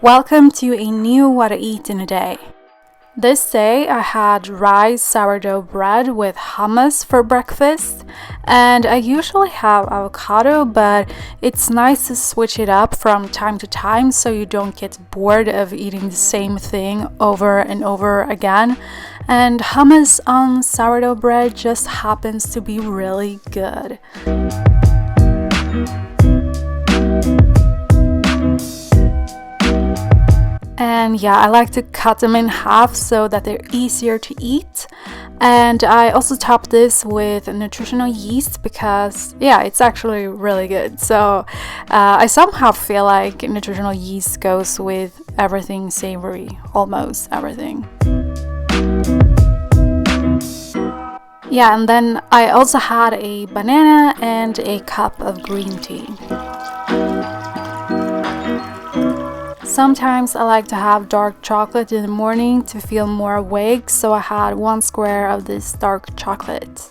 Welcome to a new What to Eat in a Day. This day I had rice sourdough bread with hummus for breakfast, and I usually have avocado, but it's nice to switch it up from time to time so you don't get bored of eating the same thing over and over again. And hummus on sourdough bread just happens to be really good. And yeah, I like to cut them in half so that they're easier to eat. And I also top this with nutritional yeast because, yeah, it's actually really good. So I somehow feel like nutritional yeast goes with everything savory, almost everything. Yeah, and then I also had a banana and a cup of green tea. Sometimes I like to have dark chocolate in the morning to feel more awake, so I had 1 square of this dark chocolate.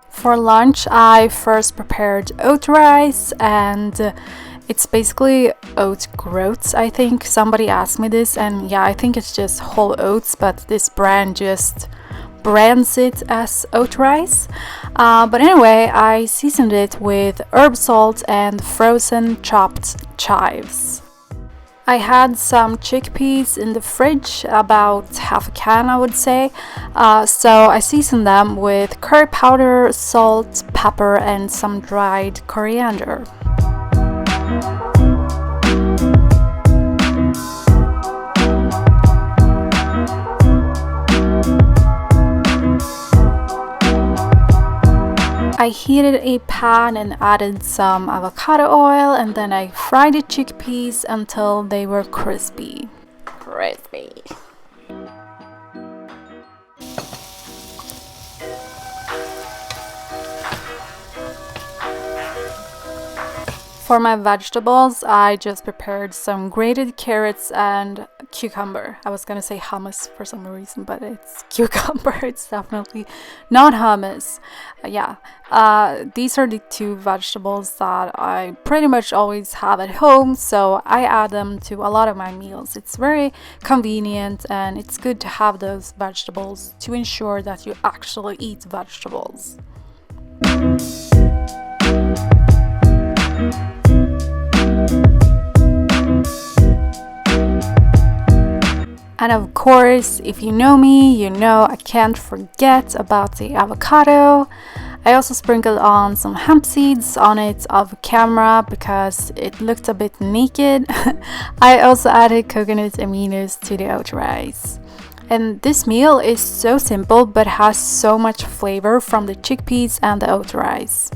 For lunch, I first prepared oat rice, and it's basically oat groats, I think. Somebody asked me this, and yeah, I think it's just whole oats, but this brand just brands it as oat rice. But anyway, I seasoned it with herb salt and frozen chopped chives. I had some chickpeas in the fridge, about half a can I would say, so I seasoned them with curry powder, salt, pepper and some dried coriander. I heated a pan and added some avocado oil, and then I fried the chickpeas until they were crispy. For my vegetables, I just prepared some grated carrots and cucumber. I was gonna say hummus for some reason, but it's cucumber. It's definitely not hummus. These are the 2 vegetables that I pretty much always have at home, so I add them to a lot of my meals. It's very convenient and it's good to have those vegetables to ensure that you actually eat vegetables. And of course, if you know me, you know I can't forget about the avocado. I also sprinkled on some hemp seeds on it off camera because it looked a bit naked. I also added coconut aminos to the oat rice. And this meal is so simple but has so much flavor from the chickpeas and the oat rice.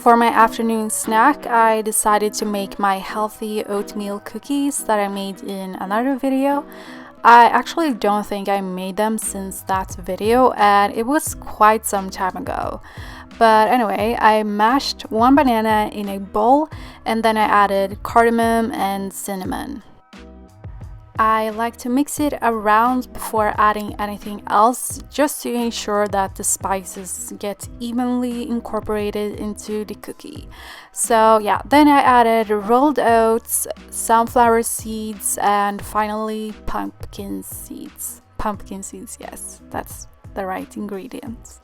For my afternoon snack, I decided to make my healthy oatmeal cookies that I made in another video. I actually don't think I made them since that video, and it was quite some time ago. But anyway, I mashed 1 banana in a bowl and then I added cardamom and cinnamon. I like to mix it around before adding anything else, just to ensure that the spices get evenly incorporated into the cookie. So yeah, then I added rolled oats, sunflower seeds, and finally pumpkin seeds. Pumpkin seeds, yes, that's the right ingredients.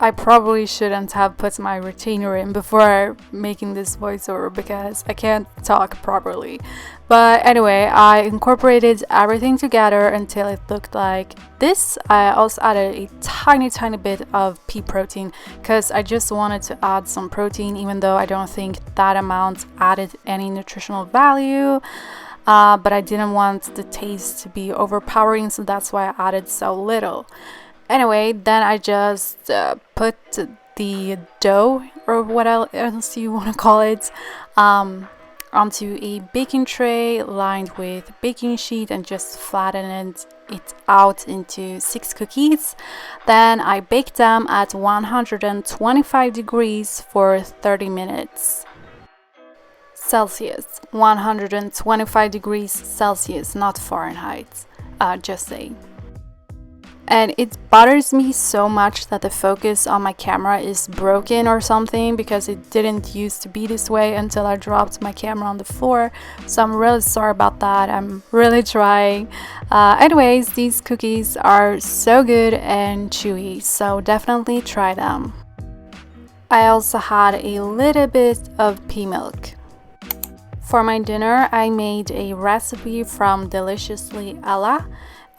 I probably shouldn't have put my retainer in before making this voiceover because I can't talk properly. But anyway, I incorporated everything together until it looked like this. I also added a tiny bit of pea protein because I just wanted to add some protein, even though I don't think that amount added any nutritional value. But I didn't want the taste to be overpowering, so that's why I added so little. Anyway, then I just put the dough, or what else you want to call it, onto a baking tray lined with baking sheet and just flattened it out into 6 cookies. Then I baked them at 125 degrees for 30 minutes. Celsius, 125 degrees Celsius, not Fahrenheit, just saying. And it bothers me so much that the focus on my camera is broken or something, because it didn't used to be this way until I dropped my camera on the floor. So I'm really sorry about that. I'm really trying. Anyways, these cookies are so good and chewy, so definitely try them. I also had a little bit of pea milk. For my dinner, I made a recipe from Deliciously Ella.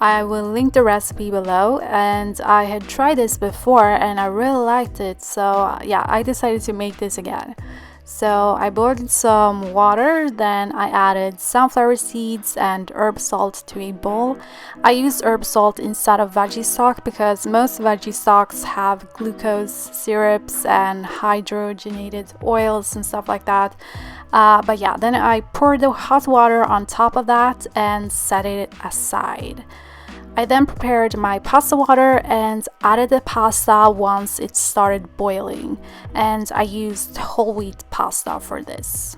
I will link the recipe below, and I had tried this before and I really liked it, so yeah, I decided to make this again. So I boiled some water, then I added sunflower seeds and herb salt to a bowl. I used herb salt instead of veggie stock because most veggie stocks have glucose syrups and hydrogenated oils and stuff like that. But yeah, then I poured the hot water on top of that and set it aside. I then prepared my pasta water and added the pasta once it started boiling, and I used whole wheat pasta for this.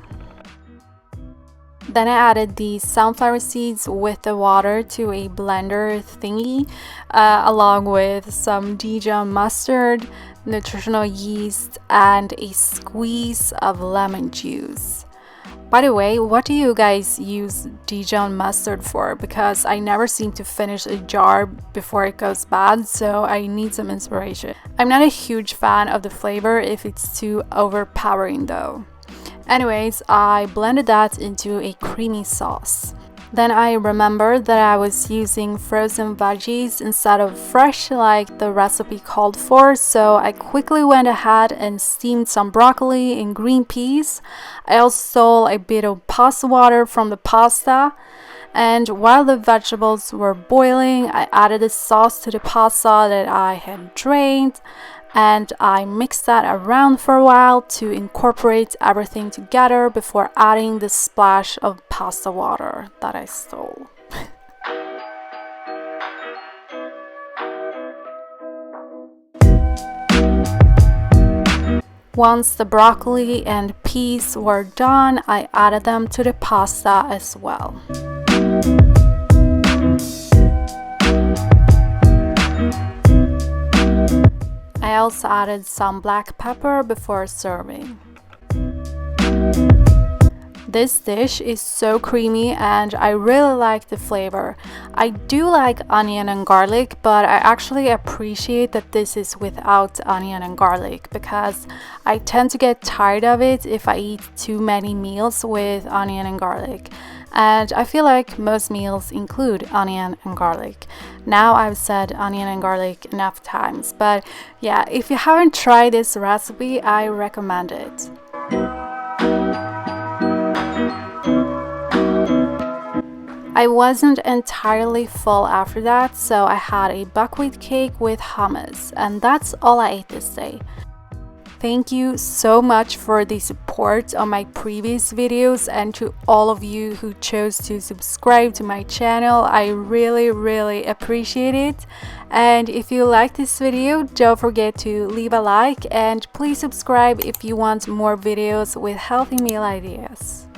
Then I added the sunflower seeds with the water to a blender thingy, along with some Dijon mustard, nutritional yeast, and a squeeze of lemon juice. By the way, what do you guys use Dijon mustard for? Because I never seem to finish a jar before it goes bad, so I need some inspiration. I'm not a huge fan of the flavor if it's too overpowering though. Anyways, I blended that into a creamy sauce. Then I remembered that I was using frozen veggies instead of fresh like the recipe called for, so I quickly went ahead and steamed some broccoli and green peas. I also stole a bit of pasta water from the pasta, and while the vegetables were boiling, I added the sauce to the pasta that I had drained, and I mixed that around for a while to incorporate everything together before adding the splash of pasta water that I stole. Once the broccoli and peas were done, I added them to the pasta as well. I also added some black pepper before serving. This dish is so creamy and I really like the flavor. I do like onion and garlic, but I actually appreciate that this is without onion and garlic because I tend to get tired of it if I eat too many meals with onion and garlic. And I feel like most meals include onion and garlic. Now I've said onion and garlic enough times, but yeah, if you haven't tried this recipe, I recommend it. I wasn't entirely full after that, so I had a buckwheat cake with hummus, and that's all I ate this day. Thank you so much for the support on my previous videos and to all of you who chose to subscribe to my channel. I really appreciate it. And if you like this video, don't forget to leave a like and please subscribe if you want more videos with healthy meal ideas.